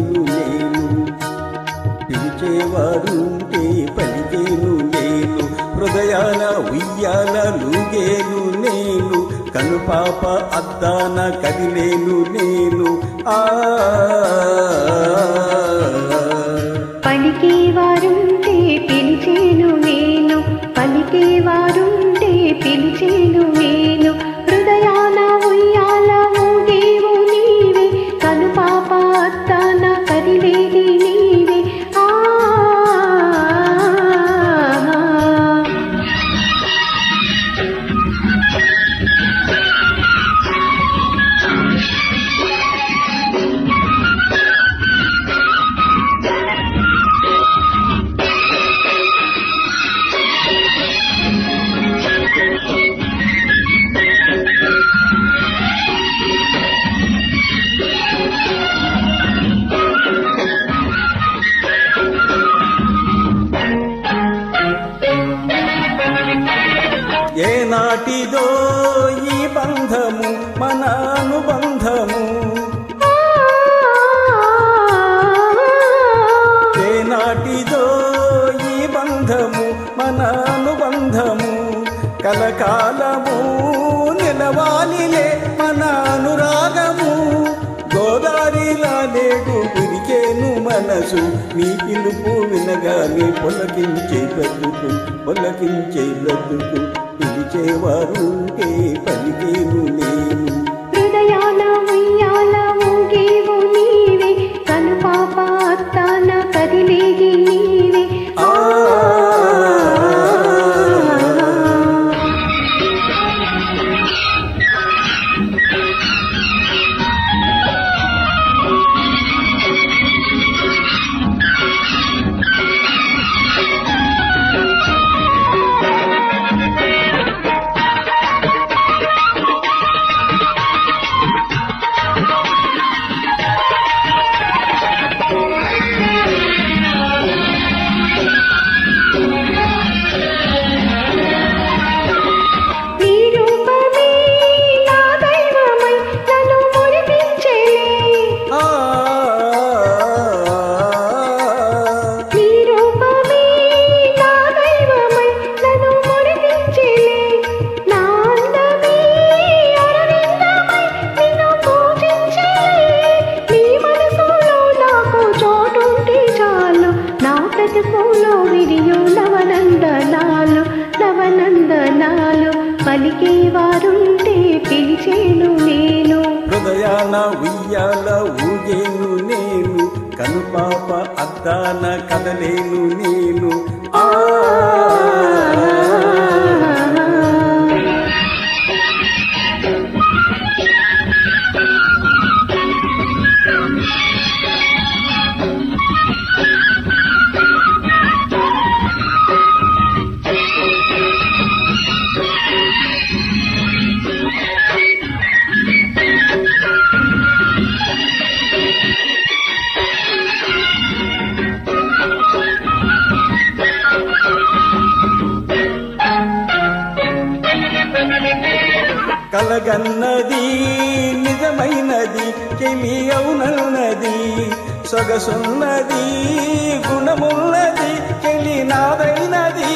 పలికేను నేను, పిలిచేవారుంటే పలికేను నేను, హృదయాన ఉయ్యాల లూగేను నేను, కనుపాప అద్దాన కదిలేను నేను. పలికేవారుంటే పిలిచేను నేను, పలికేవారుంటే పిలిచేను నేను, హృదయాన ఉయ్యాల ఊగేవు నీవే, కనుపాప అద్దాన కదిలేది నీవే. ఏనాటిదో ఈ బంధము మన అనుబంధము, ఏనాటిదో ఈ బంధము మన అనుబంధము, కలకాలము నిలవాలిలే మన అనురాగము, గోదారిలా నేడు ఉరికేను మనసు, నీ పిలుపు వినగానే పొలకించే బ్రతుకు, పొలకించే బ్రతుకు, పిలిచేవారుంటే పలికేను నేను, హృదయాన ఉయ్యాల ఊగేవు నీవే, కనుపాప అద్దాన కదిలేది నీవే. నవనందనాలు నవనందనాలు, పలికేవారుంటే పిలిచేను నేను, హృదయాన ఉయ్యాల ఊగేను నేను, కనుపాప అద్దాన కదలేను నేను. కలగన్నది నిజమైనది, చెలి అవునన్నది, సొగసున్నది గుణమున్నది, చెలి నాదైనది,